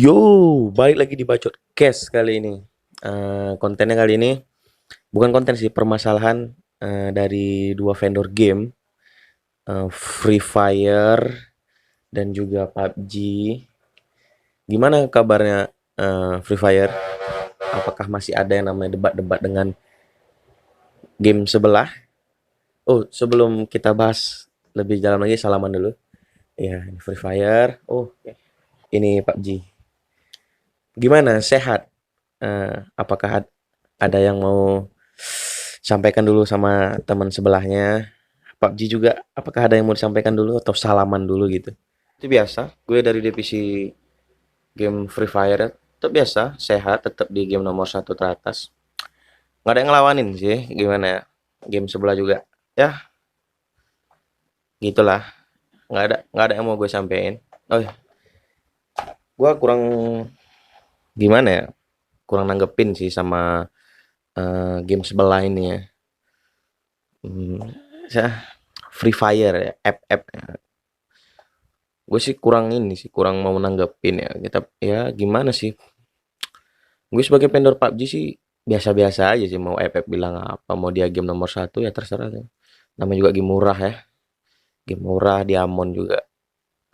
Yo, balik lagi di Bacot Cast kali ini. Kontennya kali ini bukan konten sih, permasalahan dari dua vendor game, Free Fire dan juga PUBG. Gimana kabarnya Free Fire? Apakah masih ada yang namanya debat-debat dengan game sebelah? Oh, sebelum kita bahas lebih dalam lagi, salaman dulu. Ya, ini Free Fire. Oh, ini PUBG. Gimana? Sehat? Apakah ada yang mau sampaikan dulu sama teman sebelahnya? PUBG juga, apakah ada yang mau disampaikan dulu atau salaman dulu gitu? Itu biasa, gue dari divisi game Free Fire, tetap biasa, sehat, tetap di game nomor satu teratas. Nggak ada yang ngelawanin sih, gimana ya? Game sebelah juga, ya gitulah. Nggak ada yang mau gue sampein. Oh, iya, gue kurang gimana ya? Kurang nanggepin sih sama game sebelah ini ya. Hmm, Free Fire ya, app-app. Gue sih kurang ini sih, kurang mau nanggepin ya. Kita ya gimana sih? Gue sebagai vendor PUBG sih biasa-biasa aja sih, mau FF bilang apa, mau dia game nomor satu ya terserah tuh. Namanya juga game murah ya, game murah, diamond juga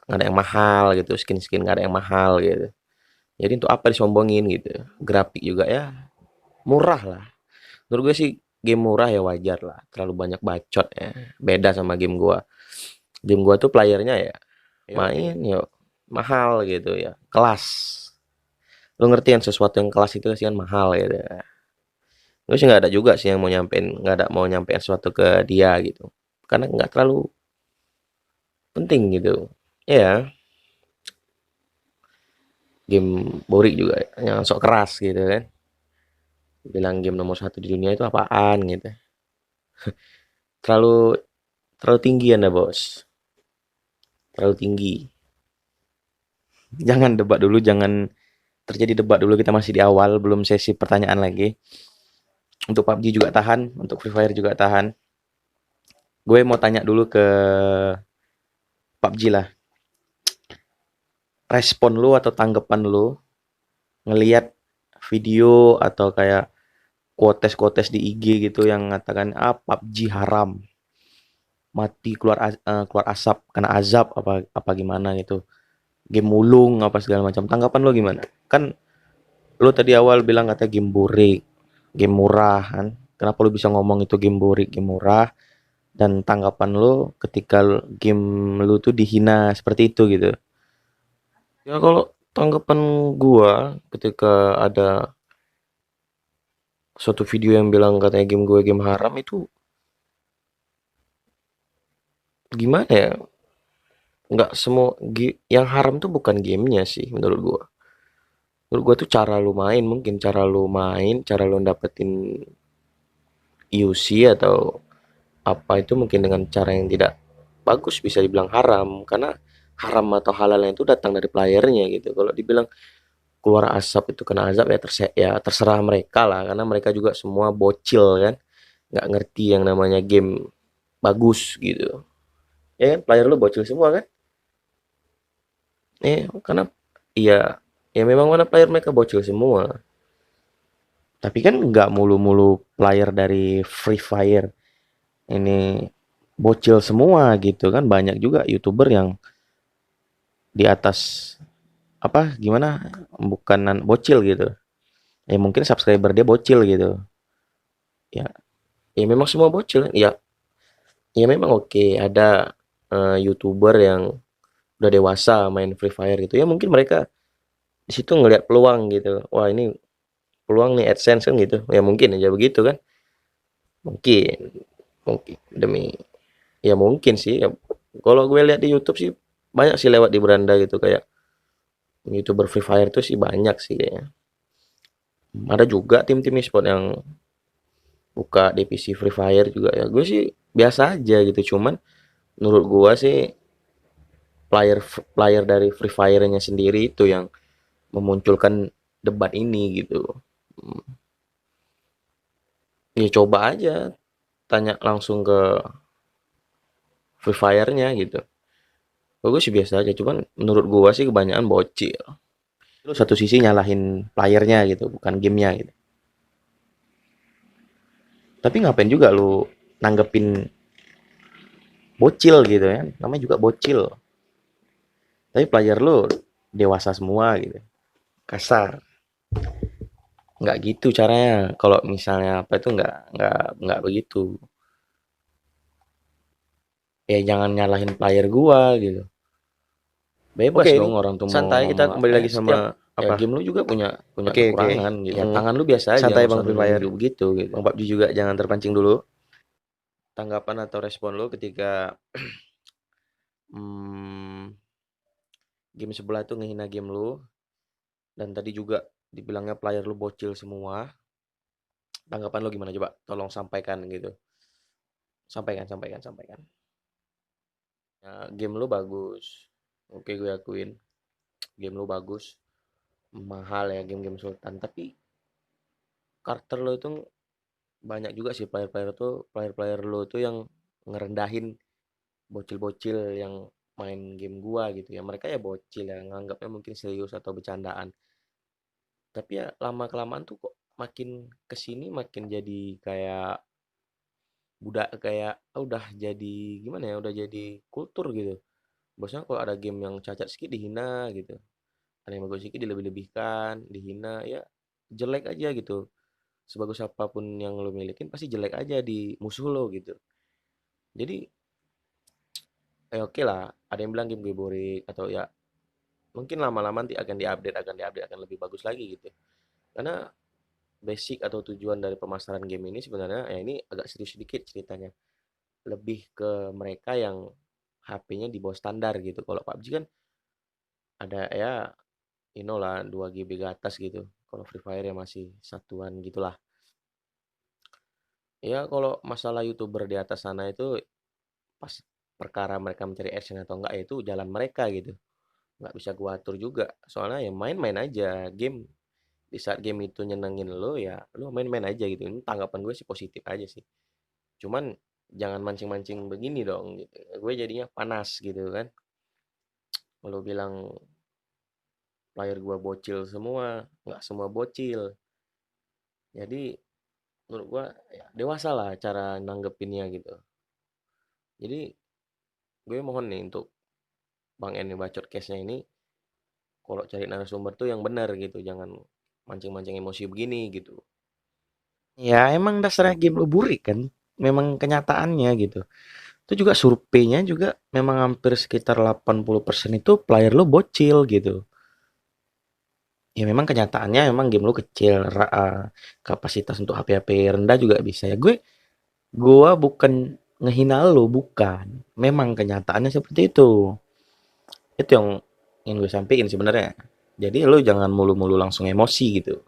nggak ada yang mahal gitu, skin-skin nggak ada yang mahal gitu. Jadi untuk apa disombongin gitu? Grafik juga ya murah lah. Menurut gue sih game murah ya wajar lah, terlalu banyak bacot ya. Beda sama game gua. Game gua tuh playernya ya main yuk mahal gitu ya, kelas. Lu ngerti yang sesuatu yang kelas itu sih kan mahal gitu. Gue sih nggak ada juga sih yang mau nyampein, nggak ada mau nyampein sesuatu ke dia gitu. Karena nggak terlalu penting gitu. Ya, game boring juga, yang sok keras gitu kan. Bilang game nomor satu di dunia itu apaan gitu. Terlalu terlalu tinggi Anda, Bos. Terlalu tinggi. Jangan debat dulu, jangan terjadi debat dulu. Kita masih di awal, belum sesi pertanyaan lagi. Untuk PUBG juga tahan, untuk Free Fire juga tahan. Gue mau tanya dulu ke PUBG lah. Respon lu atau tanggapan lu ngelihat video atau kayak quotes-quotes di IG gitu yang mengatakan PUBG haram, mati keluar asap kena azab apa gimana gitu, game mulung apa segala macam. Tanggapan lo gimana? Kan lo tadi awal bilang katanya game burik, game murah kan. Kenapa lo bisa ngomong itu game burik, game murah? Dan tanggapan lo ketika game lo tuh dihina seperti itu gitu. Ya kalau tanggapan gua ketika ada suatu video yang bilang katanya game gue game haram, itu gimana ya, nggak semua yang haram tuh bukan gamenya sih menurut gua tuh cara lu main, mungkin cara lu main, cara lu dapetin UC atau apa, itu mungkin dengan cara yang tidak bagus bisa dibilang haram, karena haram atau halalnya itu datang dari playernya gitu. Kalau dibilang keluar asap itu kena azab ya, ya terserah mereka lah, karena mereka juga semua bocil kan, nggak ngerti yang namanya game bagus gitu ya kan. Player lu bocil semua kan. Karena iya, ya memang mana player mereka bocil semua. Tapi kan nggak mulu-mulu player dari Free Fire ini bocil semua gitu kan. Banyak juga YouTuber yang di atas apa gimana, bukanan bocil gitu. Ya mungkin subscriber dia bocil gitu. Ya, ya memang semua bocil. Ya, ya memang oke ada YouTuber yang udah dewasa main Free Fire gitu. Ya mungkin mereka di situ ngelihat peluang gitu. Wah, ini peluang nih AdSense kan gitu. Ya mungkin aja begitu kan. Mungkin, mungkin demi, ya mungkin sih. Ya, kalau gue lihat di YouTube sih banyak sih lewat di beranda gitu, kayak YouTuber Free Fire tuh sih banyak sih kayaknya. Ada juga tim-tim e-sport yang buka divisi Free Fire juga ya. Gue sih biasa aja gitu. Cuman menurut gue sih player player dari Free Fire-nya sendiri itu yang memunculkan debat ini gitu. Hmm, Ya coba aja tanya langsung ke Free Fire-nya gitu. Kalau gue sih biasa aja, cuman menurut gua sih kebanyakan bocil. Lu satu sisi nyalahin playernya gitu, bukan gamenya gitu. Tapi ngapain juga lu nanggepin bocil gitu ya, namanya juga bocil. Tapi player lu dewasa semua gitu, kasar. Nggak gitu caranya. Kalau misalnya apa itu nggak begitu. Ya jangan nyalahin player gua gitu. Bebas Oke, ini dong orang tuh mau santai, kita ngomong apa kembali ya. lagi Setiap sama ya apa? game lu juga punya punya Oke, oke. kekurangan gitu. Yang Tangan lu biasa aja, santai nggak Bang usah Free Fire. nunjuk-nunjuk begitu gitu. Bang PUBG juga jangan terpancing dulu. Tanggapan atau respon lu ketika hmm, game sebelah tuh ngehina game lu dan tadi juga dibilangnya player lu bocil semua. Tanggapan lu gimana coba? Tolong sampaikan gitu. Sampaikan, sampaikan, sampaikan. Ya, game lu bagus. Oke, gue akuin. Game lu bagus. Mahal ya game-game Sultan. Tapi karakter lo itu banyak juga sih player-player lo tuh yang ngerendahin bocil-bocil yang main game gua gitu ya. Mereka ya bocil ya, nganggapnya mungkin serius atau bercandaan. Tapi ya lama kelamaan tuh kok makin kesini makin jadi kayak budak kayak udah jadi gimana ya, udah jadi kultur gitu. Bosnya kalau ada game yang cacat sedikit dihina gitu. Ada yang bagus sedikit dilebih-lebihkan, dihina ya jelek aja gitu. Sebagus apapun yang lo milikin pasti jelek aja di musuh lo gitu. Jadi oke lah, ada yang bilang game gue boring atau ya mungkin lama-lama nanti akan diupdate akan lebih bagus lagi gitu. Karena basic atau tujuan dari pemasaran game ini sebenarnya ya ini agak serius sedikit ceritanya. Lebih ke mereka yang HP-nya di bawah standar gitu. Kalau PUBG kan ada ya lah 2 GB ke atas gitu. Kalau Free Fire ya masih satuan gitulah. Ya kalau masalah YouTuber di atas sana itu pas perkara mereka mencari action atau enggak ya itu jalan mereka gitu. Nggak bisa gua atur juga. Soalnya ya main-main aja game. Di saat game itu nyenengin lo ya lo main-main aja gitu. Ini tanggapan gue sih positif aja sih. Cuman jangan mancing-mancing begini dong gitu. Gue jadinya panas gitu kan. Lo bilang player gua bocil semua, nggak semua bocil. Jadi menurut gua ya dewasa lah cara nanggepinnya gitu. Jadi gue mohon nih untuk Bang N nih bacot case-nya ini kalau cari narasumber tuh yang benar gitu, jangan mancing-mancing emosi begini gitu. Ya, emang dasarnya game lu burik kan. Memang kenyataannya gitu. Itu juga surveinya juga memang hampir sekitar 80% itu player lu bocil gitu. Ya memang kenyataannya memang game lu kecil, kapasitas untuk HP-HP rendah juga bisa ya. Gua bukan ngehina lu, bukan. Memang kenyataannya seperti itu. Itu yang ingin gue sampaikan sebenarnya. Jadi lu jangan mulu-mulu langsung emosi gitu.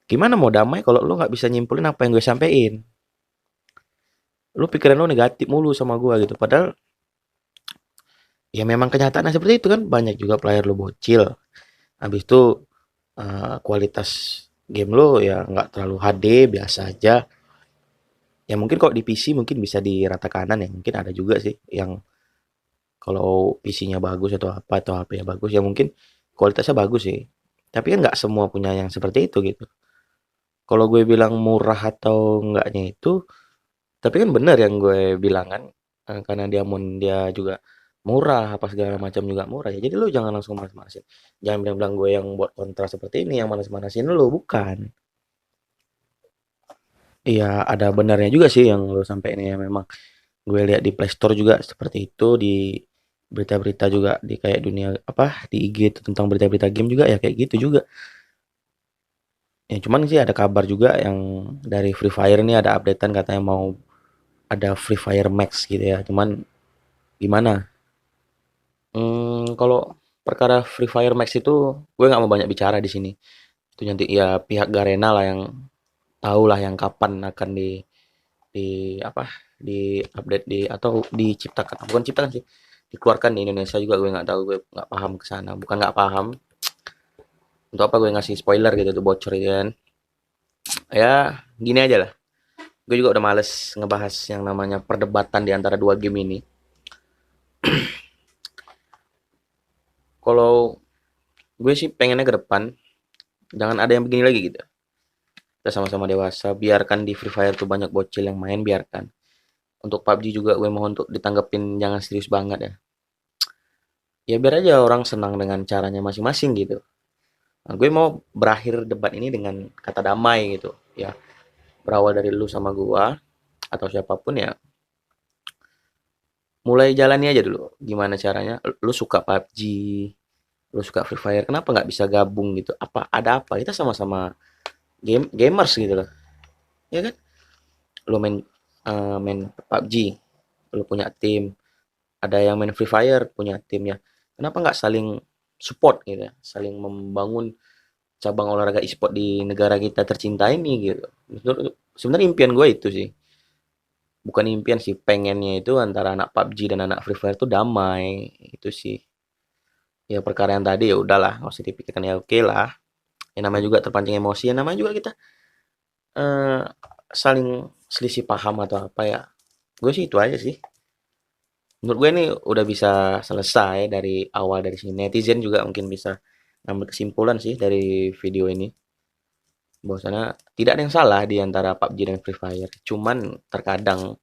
Gimana mau damai kalau lu nggak bisa nyimpulin apa yang gue sampaikan? Lu pikiran lu negatif mulu sama gua gitu. Padahal ya memang kenyataannya seperti itu kan. Banyak juga player lu bocil. Habis itu kualitas game lu ya nggak terlalu HD, biasa aja. Ya mungkin kalau di PC mungkin bisa di rata kanan ya. Mungkin ada juga sih yang kalau PC-nya bagus atau apa atau HP-nya bagus ya mungkin kualitasnya bagus sih. Tapi kan nggak semua punya yang seperti itu gitu. Kalau gue bilang murah atau enggaknya itu, tapi kan benar yang gue bilang kan, karena dia juga murah, apa segala macam juga murah ya. Jadi lu jangan langsung manas-manasin. Jangan bilang-bilang gue yang buat kontra seperti ini, yang manas-manasin lu, bukan. Iya, ada benarnya juga sih yang lu sampai ini ya memang. Gue lihat di Play Store juga seperti itu, di berita-berita juga di kayak dunia apa di IG itu tentang berita-berita game juga ya kayak gitu juga. Ya cuman sih ada kabar juga yang dari Free Fire ini ada updatean katanya mau ada Free Fire Max gitu ya. Cuman gimana? Kalau perkara Free Fire Max itu gue nggak mau banyak bicara di sini. Itu nanti ya pihak Garena lah yang tahu lah yang kapan akan di apa di update di atau diciptakan bukan ciptakan sih dikeluarkan di Indonesia juga gue nggak tahu gue nggak paham ke sana bukan nggak paham untuk apa gue ngasih spoiler gitu tuh bocor gitu kan ya gini aja lah gue juga udah males ngebahas yang namanya perdebatan di antara dua game ini Kalau gue sih pengennya ke depan jangan ada yang begini lagi gitu. Kita sama-sama dewasa, biarkan di Free Fire tuh banyak bocil yang main, biarkan. Untuk PUBG juga gue mohon untuk ditanggepin jangan serius banget ya. Ya biar aja orang senang dengan caranya masing-masing gitu. Nah, gue mau berakhir debat ini dengan kata damai gitu ya. Berawal dari lu sama gua atau siapapun ya, mulai jalani aja dulu. Gimana caranya? Lu suka PUBG, lu suka Free Fire, kenapa nggak bisa gabung gitu? Apa ada apa? Kita sama-sama gamers gitu loh. Ya kan? Lu main PUBG, lu punya tim, ada yang main Free Fire punya tim ya. Kenapa nggak saling support gitu ya? Saling membangun cabang olahraga e-sport di negara kita tercinta ini gitu. Sebenarnya impian gue itu sih. Bukan impian sih, pengennya itu antara anak PUBG dan anak Free Fire tuh damai. Itu sih. Ya perkara yang tadi ya udahlah, nggak usah dipikirkan ya oke lah. Yang namanya juga terpancing emosi, yang namanya juga kita eh, saling selisih paham atau apa ya. Gue sih itu aja sih. Menurut gue ini udah bisa selesai dari awal dari sini. Netizen juga mungkin bisa ngambil kesimpulan sih dari video ini. Bahwasanya tidak ada yang salah di antara PUBG dan Free Fire. Cuman terkadang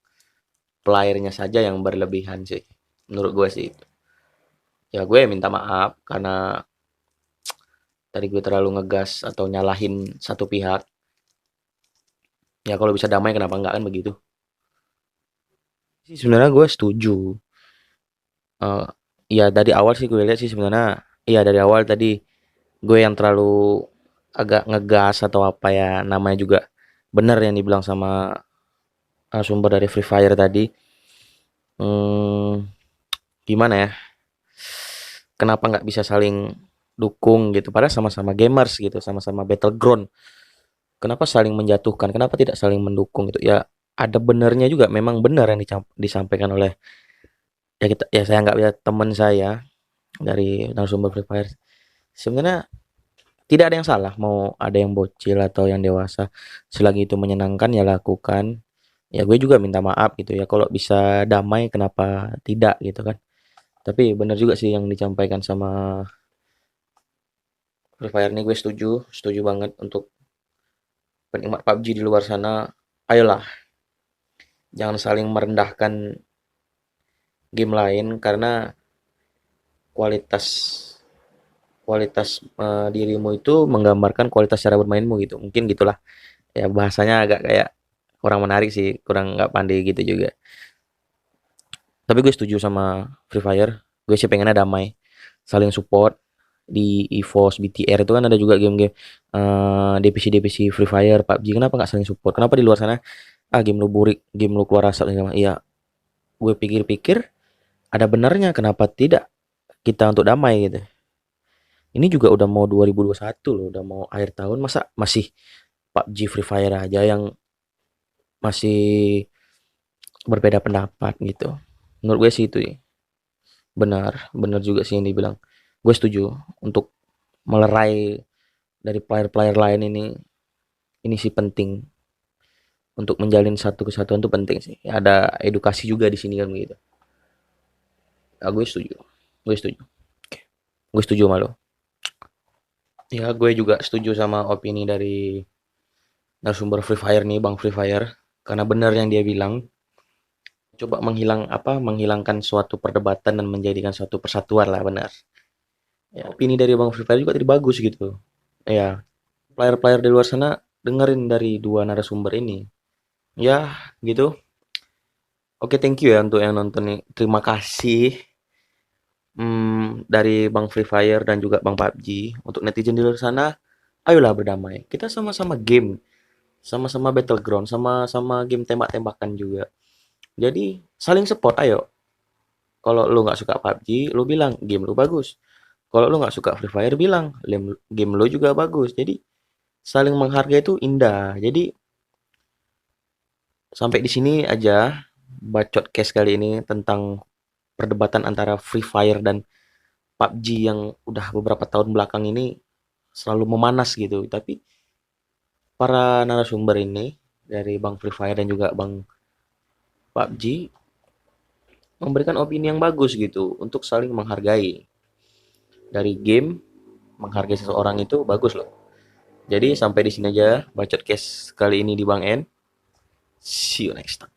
playernya saja yang berlebihan sih. Menurut gue sih. Ya gue minta maaf karena tadi gue terlalu ngegas atau nyalahin satu pihak. Ya kalau bisa damai kenapa enggak kan begitu. Sih sebenarnya gue setuju. Eh, ya dari awal sih gue lihat sih sebenarnya iya dari awal tadi gue yang terlalu agak ngegas atau apa ya namanya juga benar yang dibilang sama sumber dari Free Fire tadi. Hmm, gimana ya? Kenapa nggak bisa saling dukung gitu? Padahal sama-sama gamers gitu, sama-sama battleground. Kenapa saling menjatuhkan? Kenapa tidak saling mendukung gitu? Ya ada benernya juga. Memang benar yang disampaikan oleh ya kita ya saya nggak lihat teman saya dari narasumber Free Fire. Sebenarnya tidak ada yang salah mau ada yang bocil atau yang dewasa. Selagi itu menyenangkan ya lakukan. Ya gue juga minta maaf gitu ya. Kalau bisa damai kenapa tidak gitu kan. Tapi benar juga sih yang disampaikan sama Free Fire ini gue setuju, setuju banget untuk penikmat PUBG di luar sana. Ayolah, jangan saling merendahkan game lain karena kualitas kualitas dirimu itu menggambarkan kualitas cara bermainmu gitu. Mungkin gitulah. Ya bahasanya agak kayak kurang menarik sih, kurang nggak pandai gitu juga. Tapi gue setuju sama Free Fire. Gue sih pengennya damai, saling support di EVOS, BTR itu kan ada juga game-game divisi-divisi Free Fire, PUBG. Kenapa nggak saling support? Kenapa di luar sana game lu burik, game lu keluar asap segala macam. Iya, gue pikir-pikir ada benarnya kenapa tidak kita untuk damai gitu. Ini juga udah mau 2021 loh, udah mau akhir tahun masa masih PUBG Free Fire aja yang masih berbeda pendapat gitu. Menurut gue sih itu ya. Benar, benar juga sih yang dibilang. Gue setuju untuk melerai dari player-player lain ini sih penting untuk menjalin satu kesatuan tuh penting sih. Ada edukasi juga di sini kan begitu. Ya, gue setuju. Gue setuju. Oke. Gue setuju sama lo. Ya, gue juga setuju sama opini dari narasumber Free Fire nih, Bang Free Fire. Karena benar yang dia bilang, coba menghilangkan suatu perdebatan dan menjadikan suatu persatuan lah benar. Ya, opini dari Bang Free Fire juga tadi bagus gitu. Ya, player-player di luar sana dengerin dari dua narasumber ini. Ya, gitu. Oke, thank you ya untuk yang nonton nih. Terima kasih dari Bang Free Fire dan juga Bang PUBG. Untuk netizen di luar sana, ayolah berdamai. Kita sama-sama game, sama-sama battleground, sama-sama game tembak-tembakan juga. Jadi saling support, ayo. Kalau lu nggak suka PUBG, lu bilang game lu bagus. Kalau lu nggak suka Free Fire, bilang game lu juga bagus. Jadi saling menghargai itu indah. Jadi sampai di sini aja bacot case kali ini tentang perdebatan antara Free Fire dan PUBG yang udah beberapa tahun belakang ini selalu memanas gitu. Tapi para narasumber ini dari Bang Free Fire dan juga Bang PUBG memberikan opini yang bagus gitu untuk saling menghargai. dari game, menghargai seseorang itu bagus loh. Jadi sampai di sini aja bacot case kali ini di Bang En. See you next time.